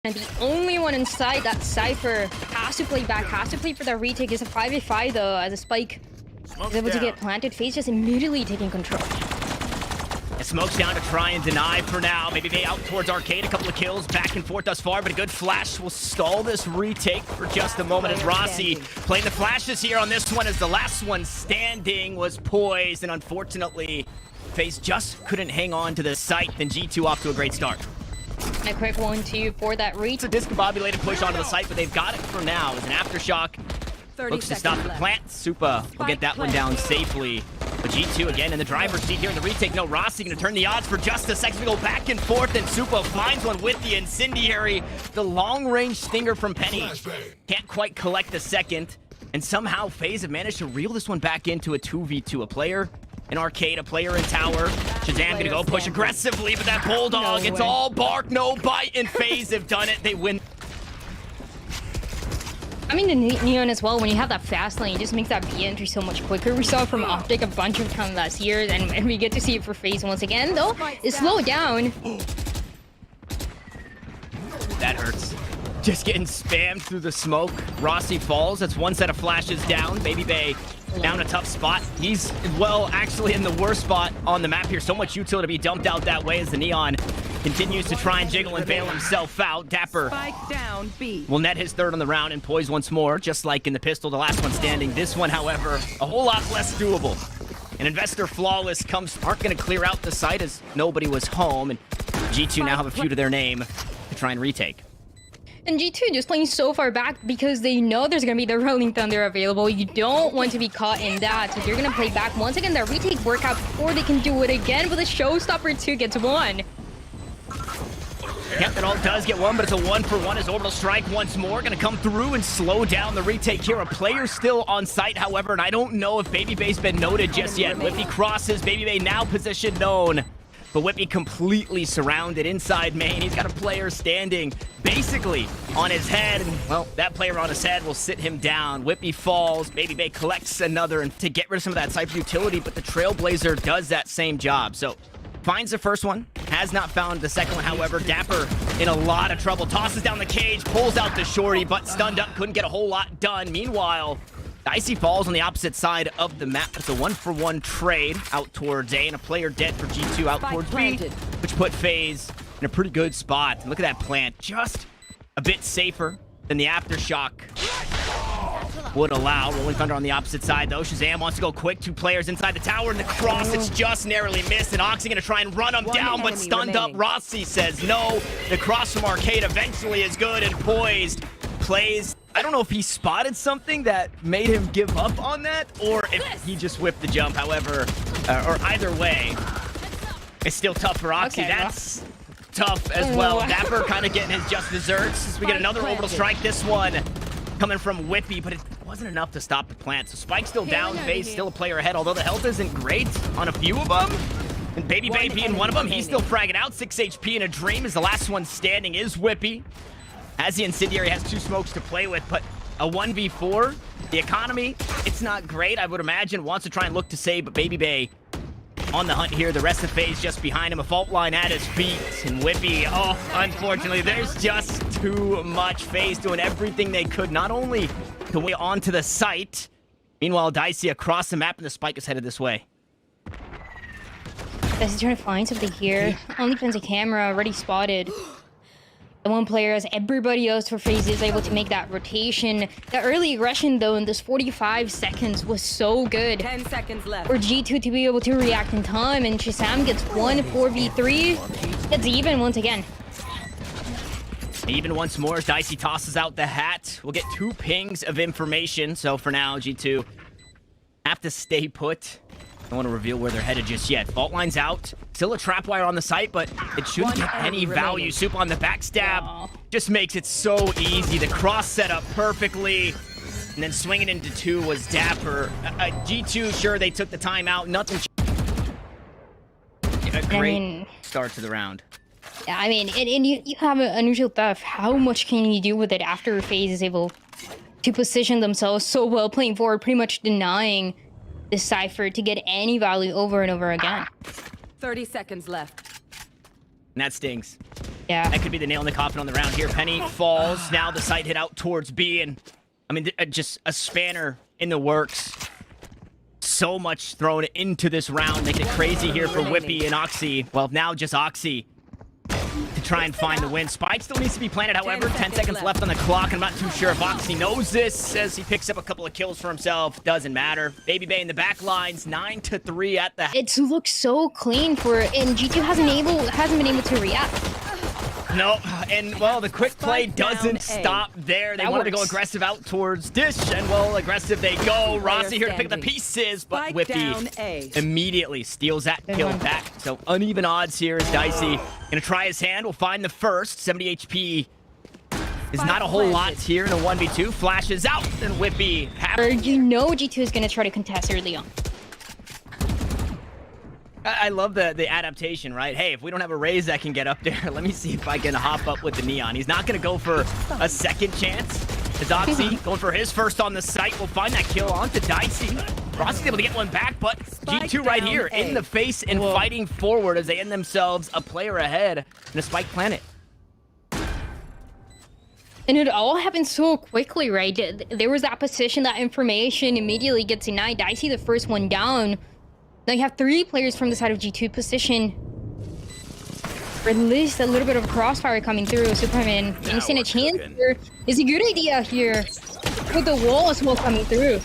And the only one inside that Cypher has to play back, has to play for that retake. Is a 5v5 though, as a Spike is able to get planted. Faze just immediately taking control. And Smoke's down to try and deny for now. Maybe they out towards Arcade. A couple of kills back and forth thus far, but a good flash will stall this retake for just a moment as Rossi playing the flashes here on this one as the last one standing was poised. And unfortunately, Faze just couldn't hang on to the site. Then G2 off to a great start. And a quick 1-2 for that retake. It's a discombobulated push onto the site, but they've got it for now as an aftershock. Looks to stop the plant. Supa will get that one down safely. But G2 again in the driver's seat here in the retake. No, Rossi going to turn the odds for just a second. We go back and forth, and Supa finds one with the incendiary. The long-range stinger from Penny. Can't quite collect the second. And somehow Faze have managed to reel this one back into a 2v2. A player in Arcade, a player in Tower. Shazam going to go push aggressively, but that Bulldog, it's all bark, no bite, and Faze have done it. They win. I mean, the Neon as well, when you have that fast lane, it just makes that B entry so much quicker. We saw it from Optic a bunch of times last year, and we get to see it for Faze once again, though. It's slowed down. That hurts. Just getting spammed through the smoke. Rossi falls. That's one set of flashes down. Baby Bay down a tough spot. He's, well, actually in the worst spot on the map here. So much utility to be dumped out that way as the Neon continues to try and jiggle and bail himself out. Dapper will net his third on the round and poise once more, just like in the pistol, the last one standing. This one, however, a whole lot less doable. And Investor Flawless aren't going to clear out the site as nobody was home, and G2 now have a few to their name to try and retake. And G2 just playing so far back because they know there's going to be the Rolling Thunder available. You don't want to be caught in that. So they're going to play back. Once again, their retake workout before they can do it again. But the Showstopper 2 gets one. Yep, it all does get one, but it's a 1-for-1 as Orbital Strike once more. Going to come through and slow down the retake here. A player still on site, however, and I don't know if Baby Bay's been noted just yet. Whippy crosses. Baby Bay now position known. But Whippy completely surrounded inside main. He's got a player standing basically on his head. And, well, that player on his head will sit him down. Whippy falls. Baby Bay collects another and to get rid of some of that Cypher utility, but the Trailblazer does that same job. So finds the first one, has not found the second one. However, Dapper in a lot of trouble. Tosses down the cage, pulls out the shorty, but stunned up, couldn't get a whole lot done. Meanwhile, Dicey falls on the opposite side of the map. It's a 1-for-1 trade out towards A, and a player dead for G2 out towards B, which put Faze in a pretty good spot. And look at that plant, just a bit safer than the Aftershock would allow. Rolling Thunder on the opposite side, though. Shazam wants to go quick. Two players inside the tower, and the cross, it's just narrowly missed. And Oxy gonna try and run him down, but stunned up. Rossi says no. The cross from Arcade eventually is good and poised. Plays. I don't know if he spotted something that made him give up on that, or if he just whipped the jump. However, or either way, it's still tough for Oxy. Okay, that's tough as well. Dapper kind of getting his just desserts. We get another Orbital Strike. This one coming from Whippy, but it wasn't enough to stop the plant. So Spike's still down. Faze still a player ahead, although the health isn't great on a few of them. And Baby Bay being one of them, he's still fragging out. 6 HP in a dream is the last one standing is Whippy. As the Incendiary has 2 smokes to play with, but a 1v4, the economy, it's not great. I would imagine wants to try and look to save, but Baby Bay on the hunt here. The rest of Faze just behind him. A fault line at his feet. And Whippy, oh, unfortunately, there's just too much. Faze doing everything they could, not only to way onto the site. Meanwhile, Dicey across the map, and the Spike is headed this way. Dicey trying to find something here. Only finds a camera already spotted. The one player, as everybody else for Faze, is able to make that rotation. The early aggression, though, in this 45 seconds was so good. 10 seconds left. For G2 to be able to react in time, and Shazam gets 1 4v3. It's even once again. Even once more as Dicey tosses out the hat. We'll get 2 pings of information. So for now, G2 have to stay put. I don't want to reveal where they're headed just yet. Fault line's out. Still a trap wire on the site, but it shouldn't get any value. Soup on the backstab just makes it so easy. The cross set up perfectly. And then swinging into 2 was Dapper. G2, sure, they took the time out. Nothing. A great start to the round. Yeah, I mean, and you have an unusual theft. How much can you do with it after Faze is able to position themselves so well, playing forward, pretty much denying the Cypher to get any value over and over again? 30 seconds left. And that stings. Yeah. That could be the nail in the coffin on the round here. Penny falls. Now the sight hit out towards B, and I mean, just a spanner in the works. So much thrown into this round, making it crazy here for Whippy and Oxy. Well, now just Oxy to try and find the win. Spike still needs to be planted, however. 10 seconds left on the clock. I'm not too sure if Oxy knows this as he picks up a couple of kills for himself. Doesn't matter. Baby Bay in the back lines, 9-3 at the... It looks so clean for it, and G2 hasn't been able to react. No, and well, the quick play doesn't stop there. They wanted to go aggressive out towards Dish, and well, aggressive they go. Rossi here to pick up the pieces, but Whippy immediately steals that kill back. So uneven odds here as Dicey gonna try his hand. We'll find the first. 70 HP is not a whole lot here in a 1v2. Flashes out, and Whippy. You know G2 is gonna try to contest early on. I love the adaptation, right? Hey, if we don't have a Raze that can get up there, let me see if I can hop up with the Neon. He's not going to go for a second chance. Oxy going for his first on the site. We'll find that kill onto Dicey. Rossi's able to get one back, but G2 right here in the face and fighting forward as they end themselves a player ahead in a Spike Planet. And it all happened so quickly, right? There was that position, that information immediately gets denied. Dicey the first one down. Now you have 3 players from the side of G2 position. Or at least a little bit of crossfire coming through. Superman, and you stand a chance here. Is a good idea here. With the wall as well coming through.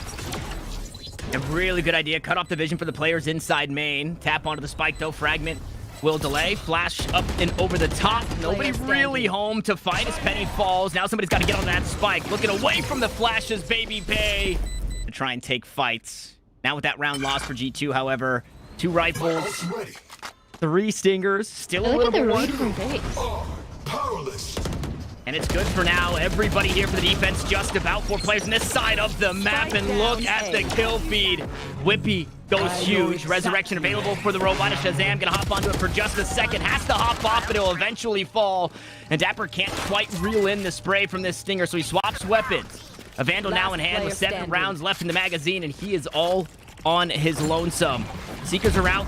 A really good idea. Cut off the vision for the players inside main. Tap onto the spike though. Fragment will delay. Flash up and over the top. Nobody really home to fight as Penny falls. Now somebody's got to get on that spike. Looking away from the flashes, Baby Bay. To try and take fights. Now with that round lost for G2, however, 2 rifles, 3 stingers, still a little bit one. And it's good for now. Everybody here for the defense, just about 4 players on this side of the map. And look at the kill feed. Whippy goes huge. Resurrection available for the robot. Shazam gonna hop onto it for just a second. Has to hop off, but it'll eventually fall. And Dapper can't quite reel in the spray from this stinger, so he swaps weapons. A Vandal now in hand with 7 rounds left in the magazine, and he is all on his lonesome. Seekers are out.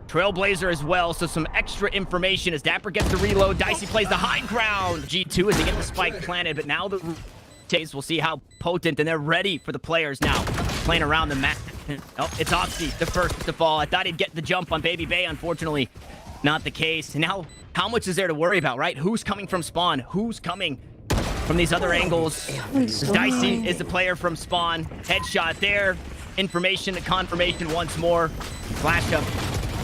Trailblazer as well, so some extra information as Dapper gets the reload. Dicey plays the high ground. G2 as they get the spike planted, but now the chase, we'll see how potent, and they're ready for the players now. Playing around the map. Oh, it's Oxy, the first to fall. I thought he'd get the jump on Baby Bay. Unfortunately, not the case. And now, how much is there to worry about, right? Who's coming from spawn? Who's coming from these other angles? Dicey is the player from spawn. Headshot there. Information and confirmation once more. Flash up.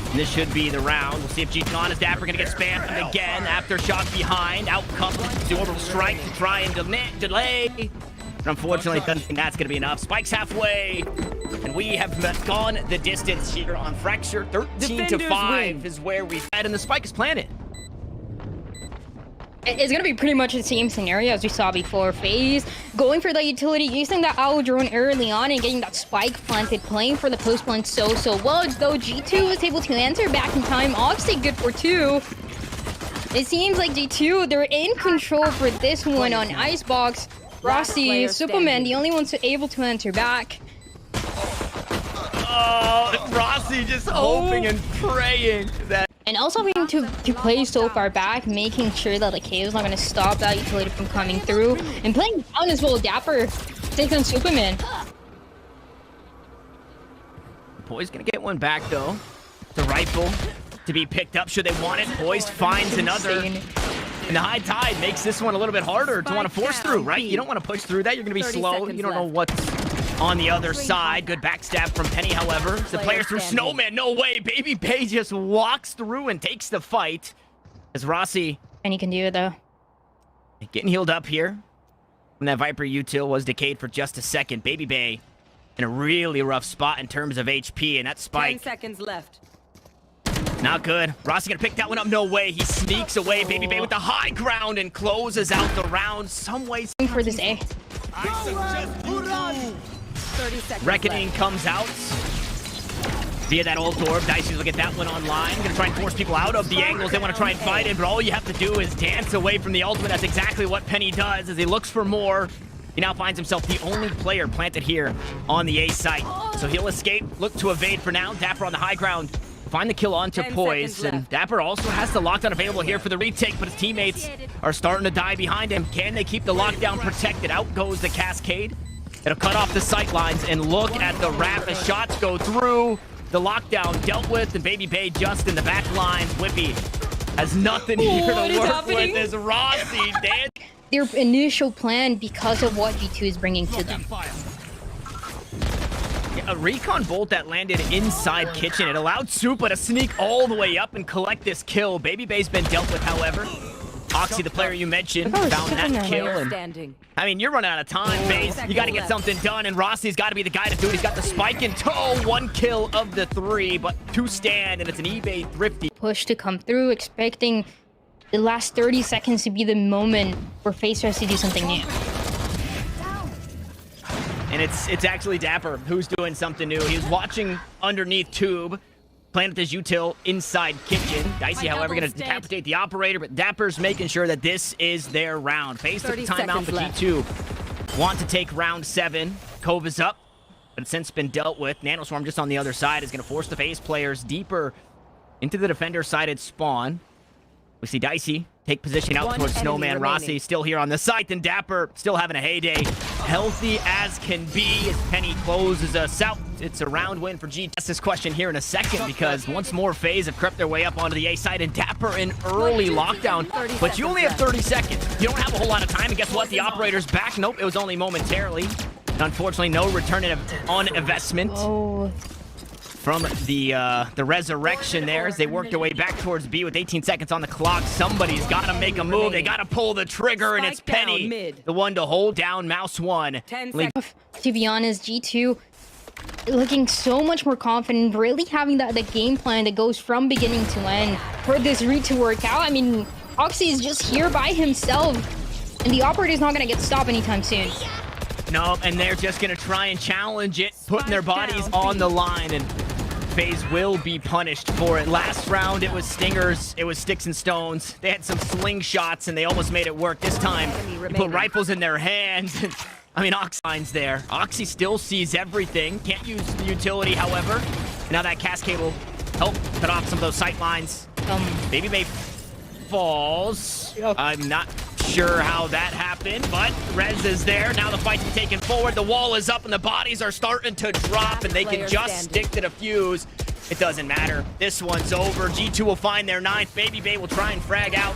And this should be the round. We'll see if G2 is Dapper going to get spammed again. After shot behind. Out comes the orbital strike to try and delay. But unfortunately, doesn't think that's going to be enough. Spike's halfway. And we have gone the distance here on Fracture. 13-5 is where we've had. And the spike is planted. It's gonna be pretty much the same scenario as we saw before. Faze going for the utility, using that owl drone early on and getting that spike planted, playing for the post plant so well, though G2 was able to answer back in time. Oxy good for 2. It seems like G2, they're in control for this one on Icebox. Rossi, Superman, the only ones able to answer back. Oh, Rossi just hoping and praying that. And also having to play so far back, making sure that the K is not going to stop that utility from coming through. And playing down as well, Dapper takes on Superman. Boy's going to get one back, though. The rifle to be picked up should they want it. Boys finds another. And the high tide makes this one a little bit harder to want to force through, right? You don't want to push through that. You're going to be slow. You don't know what's on the other side. Good backstab from Penny, however. The players through Snowman. No way. Baby Bay just walks through and takes the fight. As Rossi. And he can do it, though. Getting healed up here. When that Viper util was decayed for just a second. Baby Bay in a really rough spot in terms of HP. And that spike. 10 seconds left. Not good. Rossi gonna pick that one up. No way. He sneaks away. Baby Bay with the high ground and closes out the round. Some ways for this A. Reckoning comes out via that ult orb. Dicey's will get that one online. Gonna try and force people out of the angles they want to try and fight it, but all you have to do is dance away from the ultimate. That's exactly what Penny does as he looks for more. He now finds himself the only player planted here on the A site. So he'll escape, look to evade for now. Dapper on the high ground. find the kill onto 10 Poise, seconds and left. Dapper also has the lockdown available here for the retake, but his teammates are starting to die behind him. Can they keep the lockdown protected? Out goes the Cascade. It'll cut off the sight lines, and look at the wrap as shots go through. The lockdown dealt with, and Baby Bay just in the back line. Whippy has nothing here What to is work happening? with. Is Rossi Dan. Their initial plan because of what G2 is bringing to them. A recon bolt that landed inside kitchen. It allowed Supa to sneak all the way up and collect this kill. Baby Bay's been dealt with, however. Oxy, the player you mentioned, Oh, found that Supa. kill. Player And, standing. I mean, you're running out of time, Faze. You got to get something done, and Rossi's got to be the guy to do it. He's got the spike in tow. 1 kill of the 3, but 2 stand, and it's an eBay thrifty. Push to come through, expecting the last 30 seconds to be the moment where Faze tries to do something new. And it's actually Dapper who's doing something new. He was watching underneath tube, playing with his util inside kitchen. Dicey, however, going to decapitate the operator, but Dapper's making sure that this is their round. Face took the 30 timeout, but seconds G2 want to take round 7. Cove is up, but it's since been dealt with. Nanoswarm just on the other side is going to force the Faze players deeper into the defender-sided spawn. We see Dicey take position out One towards enemy Snowman. remaining. Rossi still here on the site, and Dapper still having a heyday. Healthy as can be as Penny closes us out. It's a round win for G. Ask this question here in a second because once more Faze have crept their way up onto the A side, and Dapper in early lockdown. But you only have 30 seconds. You don't have a whole lot of time, and guess what? The operator's back. Nope, it was only momentarily. Unfortunately, no return on investment. Oh, From the resurrection there as they work their way back towards B with 18 seconds on the clock. Somebody's got to make a move. They got to pull the trigger, and it's Spike down Penny, mid. the one to hold down Mouse 1. 10 Leave- seconds. to be honest, G2 looking so much more confident, really having the game plan that goes from beginning to end for this read to work out. I mean, Oxy is just here by himself, and the operator's not going to get stopped anytime soon. No, and they're just going to try and challenge it, putting their Spike bodies down, on the line, and Faze will be punished for it. Last round, it was stingers, it was sticks and stones. They had some slingshots, and they almost made it work. This time, Enemy you put remaining. rifles in their hands. I mean, Oxy's there. Oxy still sees everything. Can't use the utility, however. Now that Cascade will help cut off some of those sight lines. Baby Bay falls. Yep. I'm not sure how that happened, but Rez is there. Now the fight's been taken forward. The wall is up, and the bodies are starting to drop, and they can Player just standing. stick to the fuse. It doesn't matter. This one's over. G2 will find their 9th. Baby Bay will try and frag out.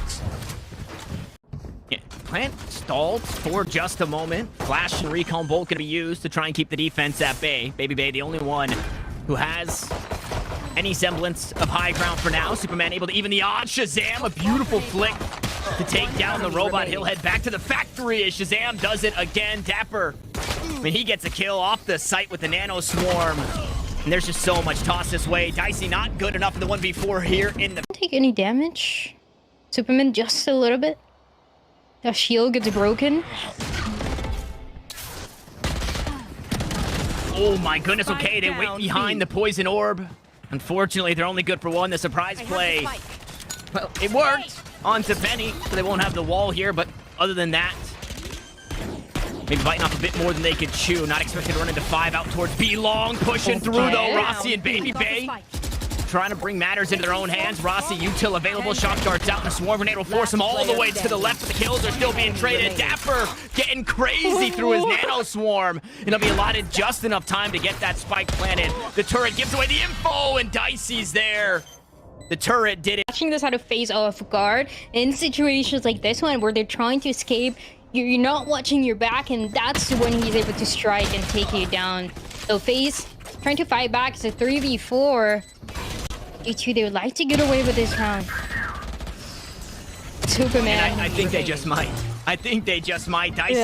Yeah, Plant stalled for just a moment. Flash and Recon Bolt going to be used to try and keep the defense at bay. Baby Bay, the only one who has any semblance of high ground for now. Superman able to even the odds. Shazam, a beautiful flick to take down the robot. He'll head back to the factory as Shazam does it again. Dapper, I mean, he gets a kill off the site with the Nano Swarm. And there's just so much toss this way. Dicey not good enough in the 1v4 here in the... Don't take any damage. Superman just a little bit. The shield gets broken. Oh my goodness, okay, they Spike wait down, behind B. the poison orb. Unfortunately, they're only good for one. The surprise play, well, it worked onto Penny, so they won't have the wall here, but other than that, maybe biting off a bit more than they could chew. Not expected to run into 5 out towards B. Long, pushing through though. Okay. Rossi and Baby Bay trying to bring matters into their own hands. Rossi, util available. Shock darts out, and the swarm grenade will force him all the way to the left, but the kills are still being traded. Dapper getting crazy through his nano swarm. It'll be allotted just enough time to get that spike planted. The turret gives away the info, and Dicey's there. The turret did it. Watching this out of Faze off guard in situations like this one where they're trying to escape, you're not watching your back, and that's when he's able to strike and take you down. So Faze trying to fight back. It's a 3v4. G2, they would like to get away with this round. Superman. I think they just might. I think they just might. Dicey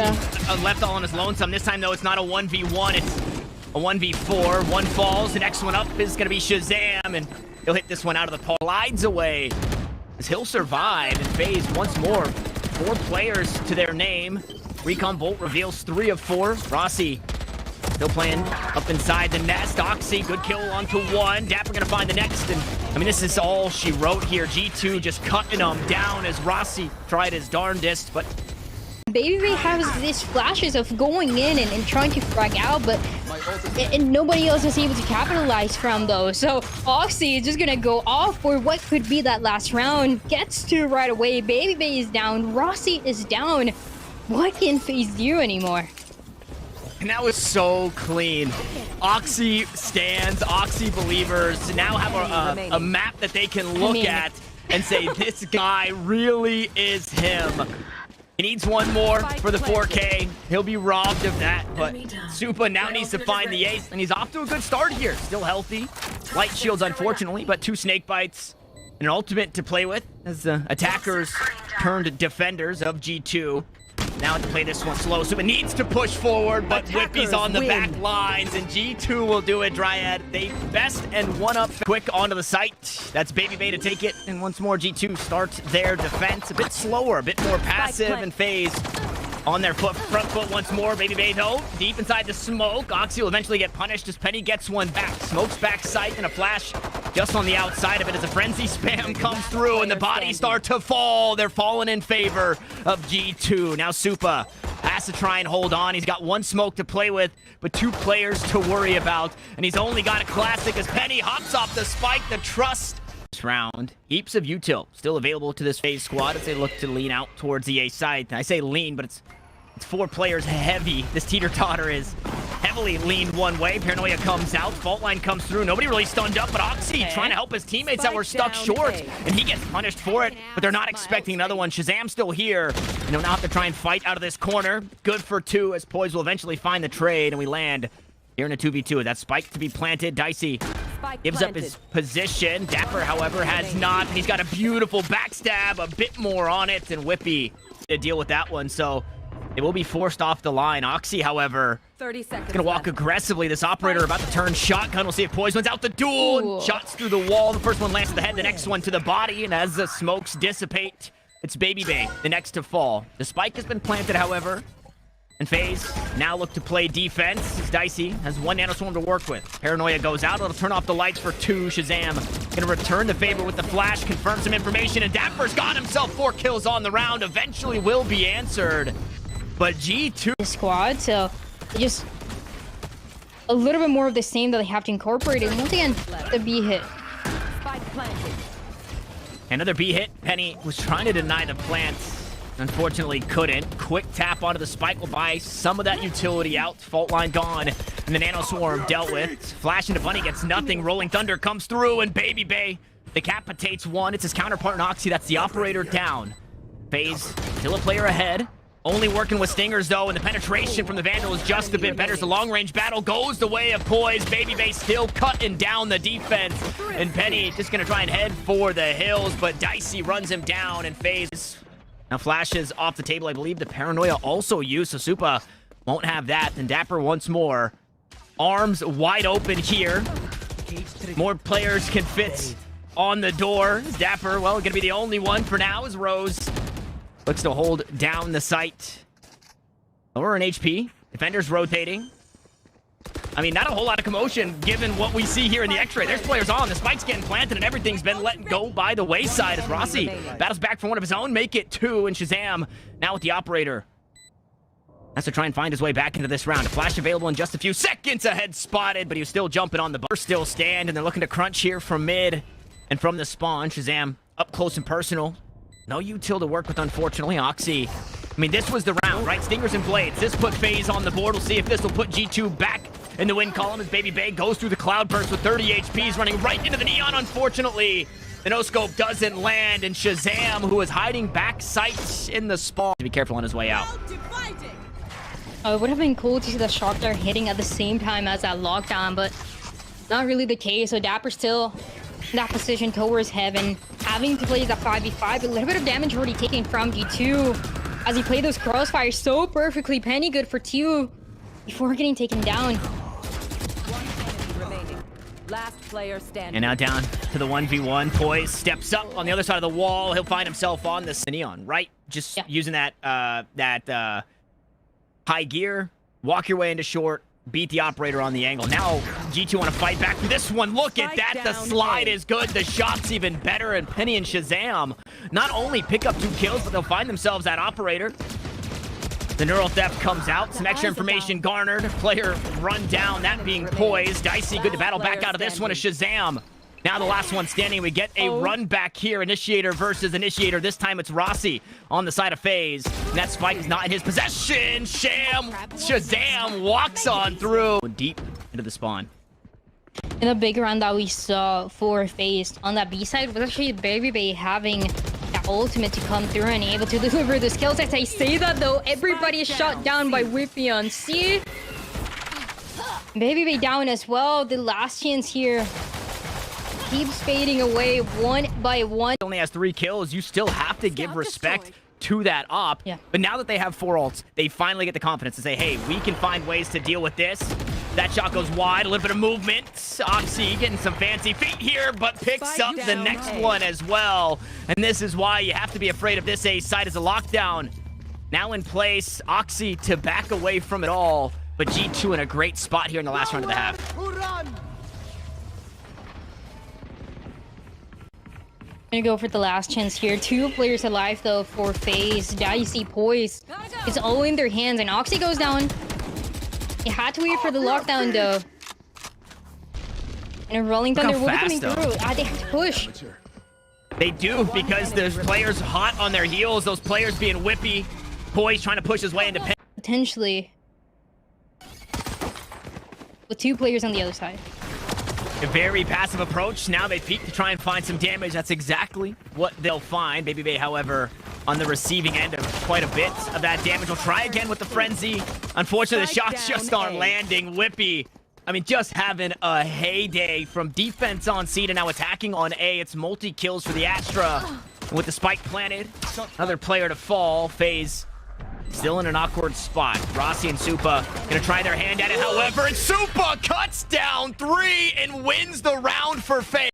left all on his lonesome. This time, though, it's not a 1v1. It's a 1v4. One falls. The next one up is going to be Shazam, and he'll hit this one out of the park. Glides away as he'll survive. And Faze once more. 4 players to their name. Recon Bolt reveals 3 of 4. Rossi still playing up inside the nest. Oxy, good kill onto 1. Dapper gonna find the next, and I mean, this is all she wrote here. G2 just cutting them down as Rossi tried his darndest, but Baby Bay has these flashes of going in and trying to frag out, but and nobody else was able to capitalize from those. So Oxy is just gonna go off for what could be that last round. Gets to right away. Baby Bay is down. Rossi is down. What can Faze do anymore? And that was so clean. Oxy stands, Oxy believers now have a map that they can look at and say, this guy really is him. He needs one more for the 4K. He'll be robbed of that, but Supa now needs to find the ace, and he's off to a good start here. Still healthy. Light shields, unfortunately, but 2 snake bites. An ultimate to play with as the attackers turned defenders of G2. Now to play this one slow. Supa needs to push forward, but Whippy's on the back lines, and G2 will do it. Dryad, they best and one up quick onto the site. That's Baby Bay to take it, and once more G2 starts their defense. A bit slower, a bit more passive, and Faze on their front foot once more. Baby Bay, though, deep inside the smoke. Oxy will eventually get punished as Penny gets one back. Smokes back sight and a flash just on the outside of it as a frenzy spam comes through and the bodies start to fall. They're falling in favor of G2. Now Supa has to try and hold on. He's got 1 smoke to play with, but 2 players to worry about. And he's only got a classic as Penny hops off the spike. The trust this round. Heaps of util still available to this Faze squad as they look to lean out towards the A side. I say lean, but it's 4 players heavy. This teeter-totter is heavily leaned one way. Paranoia comes out. Fault line comes through. Nobody really stunned up, but Oxy trying to help his teammates that were stuck short, and he gets punished for it, but they're not expecting another one. Shazam's still here, and they'll now have to try and fight out of this corner. Good for 2 as Poise will eventually find the trade, and we land here in a 2v2. That spike to be planted. Dicey gives up his position. Dapper, however, has not. He's got a beautiful backstab, a bit more on it, and Whippy to deal with that one, so it will be forced off the line. Oxy, however, 30 seconds gonna walk aggressively. This operator about to turn shotgun. We'll see if Poise wins out the duel. And shots through the wall. The first one lands to the head, the next one to the body. And as the smokes dissipate, it's Baby Bay, the next to fall. The spike has been planted, however. And Faze now look to play defense as Dicey has 1 nanoswarm to work with. Paranoia goes out. It'll turn off the lights for 2. Shazam gonna return the favor with the flash, confirm some information, and Dapper's got himself 4 kills on the round. Eventually will be answered. But G2 squad, so just a little bit more of the same that they have to incorporate. And once again, the B hit. Another B hit. Penny was trying to deny the plant. Unfortunately couldn't. Quick tap onto the spike will buy some of that utility out. Fault line gone. And the nano swarm dealt with. Flash into Bunny gets nothing. Rolling Thunder comes through and Baby Bay decapitates 1. It's his counterpart in Oxy. That's the operator down. Faze still a player ahead. Only working with Stingers, though, and the penetration from the Vandal is just a bit better. The long-range battle goes the way of Poise. Baby Bay still cutting down the defense. And Penny just going to try and head for the hills, but Dicey runs him down, and Faze now flashes off the table. I believe the Paranoia also used, so Supa won't have that. And Dapper once more. Arms wide open here. More players can fit on the door. Dapper, well, going to be the only one for now as Rose looks to hold down the site. Lower in HP. Defenders rotating. I mean, not a whole lot of commotion given what we see here in the X-ray. There's players on. The spike's getting planted and everything's been let go by the wayside as Rossi battles back for one of his own. Make it 2. And Shazam now with the operator has to try and find his way back into this round. A flash available in just a few seconds. Ahead spotted, but he was still jumping on the bar. Still stand, and they're looking to crunch here from mid and from the spawn. Shazam up close and personal. No util to work with, unfortunately. Oxy. I mean, this was the round, right? Stingers and Blades. This put Faze on the board. We'll see if this will put G2 back in the win column as Baby Bay goes through the cloud burst with 30 HP. He's running right into the neon, unfortunately. The no-scope doesn't land, and Shazam, who is hiding back sight in the spawn, to be careful on his way out. It would have been cool to see the shock dart hitting at the same time as that lockdown, but not really the case. So Dapper still in that position towards heaven, having to play that 5v5. A little bit of damage already taken from G2 as he played those crossfires so perfectly. Penny good for 2 before getting taken down. Last player standing. And now down to the 1v1. Poise steps up on the other side of the wall. He'll find himself on the neon, right? Just using that high gear, walk your way into short, beat the operator on the angle. Now G2 want to fight back for this one. Look at that. The slide is good. The shot's even better. And Penny and Shazam not only pick up 2 kills, but they'll find themselves that operator. The neural theft comes out. Some extra information garnered. Player run down, that being poised. Dicey good to battle back out of this one is Shazam. Now the last one standing. We get a run back here. Initiator versus Initiator. This time it's Rossi on the side of Faze. And that spike is not in his possession. Shazam walks on through. Deep into the spawn. In the big round that we saw for Faze on that B side was actually Baby Bay having that ultimate to come through and able to deliver the skills. As I say that though, everybody is shot down by Whippy on C. Baby Bay down as well. The last chance here keeps fading away one by one. Only has 3 kills. You still have to give respect to that op. Yeah. But now that they have 4 ults, they finally get the confidence to say, hey, we can find ways to deal with this. That shot goes wide, a little bit of movement. Oxy getting some fancy feet here, but picks up the next one as well. And this is why you have to be afraid of this A side as a lockdown. Now in place, Oxy to back away from it all. But G2 in a great spot here in the last round of the half. Gonna go for the last chance here. 2 players alive though for Faze. Dicey poised. It's all in their hands and Oxy goes down. He had to wait for the lockdown though. And a Rolling Thunder will be coming through. They have to push. They do, because there's players hot on their heels. Those players being Whippy. Poised trying to push his way into pin. Potentially. With 2 players on the other side. A very passive approach. Now they peek to try and find some damage. That's exactly what they'll find. Baby Bay, however, on the receiving end of quite a bit of that damage. We'll try again with the frenzy. Unfortunately, the shots just aren't landing. Whippy, I mean, just having a heyday from defense on C to now attacking on A. It's multi-kills for the Astra. And with the spike planted, another player to fall. Faze still in an awkward spot. Rossi and Supa gonna try their hand at it, however, and Supa cuts down 3 and wins the round for Faze.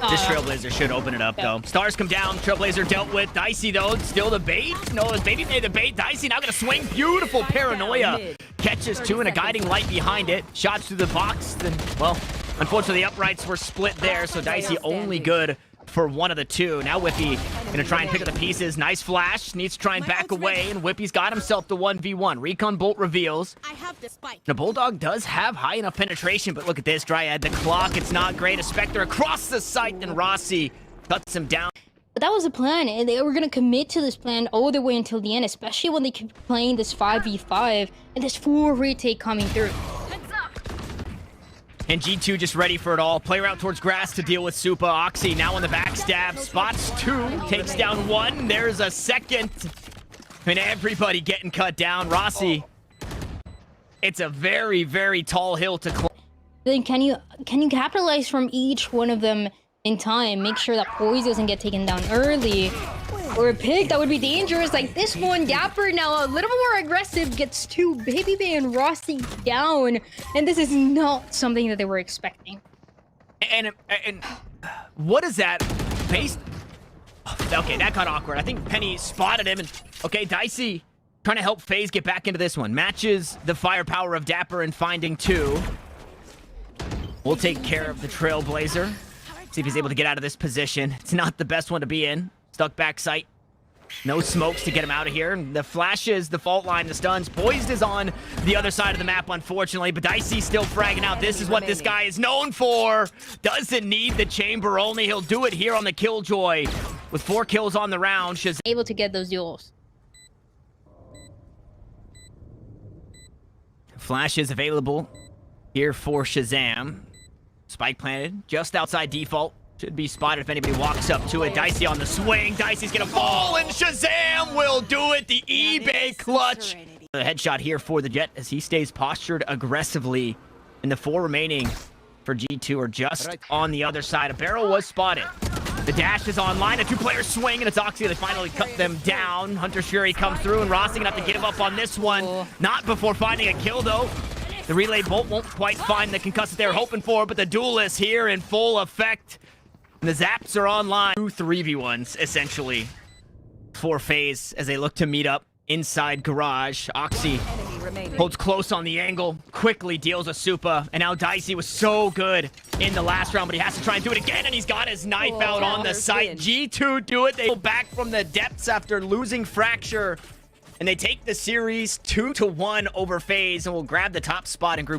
This Trailblazer should open it up, though. Stars come down. Trailblazer dealt with. Dicey, though, still the bait. No, it's Baby Bay the bait. Dicey now gonna swing. Beautiful paranoia. Catches 2 and a guiding light behind it. Shots through the box. Then, well, unfortunately, the uprights were split there, so Dicey only good for 1 of the 2. Now Whippy gonna try and pick up the pieces. Nice flash. Needs to try and back away, and Whippy's got himself the 1v1. Recon Bolt reveals. I have the spike. The Bulldog does have high enough penetration, but look at this, Dryad. The clock, it's not great. A Spectre across the site, and Rossi cuts him down. But that was the plan, and they were gonna commit to this plan all the way until the end, especially when they keep playing this 5v5 and this full retake coming through. And G2 just ready for it all. Player out towards grass to deal with Supa. Oxy now on the backstab. Spots 2. Takes down 1. There's a second. And everybody getting cut down. Rossi. It's a very, very tall hill to climb. Then can you capitalize from each one of them in time? Make sure that Poise doesn't get taken down early. Or a pick that would be dangerous. Like this one, Dapper now a little bit more aggressive, gets 2 Baby Bay and Rossi down. And this is not something that they were expecting. And what is that based? Okay, that got awkward. I think Penny spotted him. And okay, Dicey trying to help Faze get back into this one. Matches the firepower of Dapper in finding 2. We'll take care of the Trailblazer. See if he's able to get out of this position. It's not the best one to be in. Stuck back sight. No smokes to get him out of here. The flashes, the fault line, the stuns. Poised is on the other side of the map, unfortunately. But Dicey still fragging out. This is what this guy is known for. Doesn't need the chamber only. He'll do it here on the Killjoy. With 4 kills on the round. Shazam Able to get those duels. Flash is available here for Shazam. Spike planted just outside default. Should be spotted if anybody walks up to it. Dicey on the swing. Dicey's gonna fall, and Shazam will do it. The eBay clutch. The headshot here for the Jet as he stays postured aggressively. And the 4 remaining for G2 are just on the other side. A barrel was spotted. The dash is online. A 2-player swing, and it's Oxy. They finally cut them down. Hunter's Fury comes through, and Rossi gonna have to give up on this one. Not before finding a kill, though. The relay bolt won't quite find the concussive they were hoping for, but the duelist here in full effect. And the zaps are online. 2 3v1s, essentially, for Faze as they look to meet up inside garage. Oxy holds close on the angle, quickly deals a Supa, and now Dicey was so good in the last round, but he has to try and do it again, and he's got his knife out on the site. G2 do it. They go back from the depths after losing Fracture. and they take the series 2-1 over FaZe and will grab the top spot in Group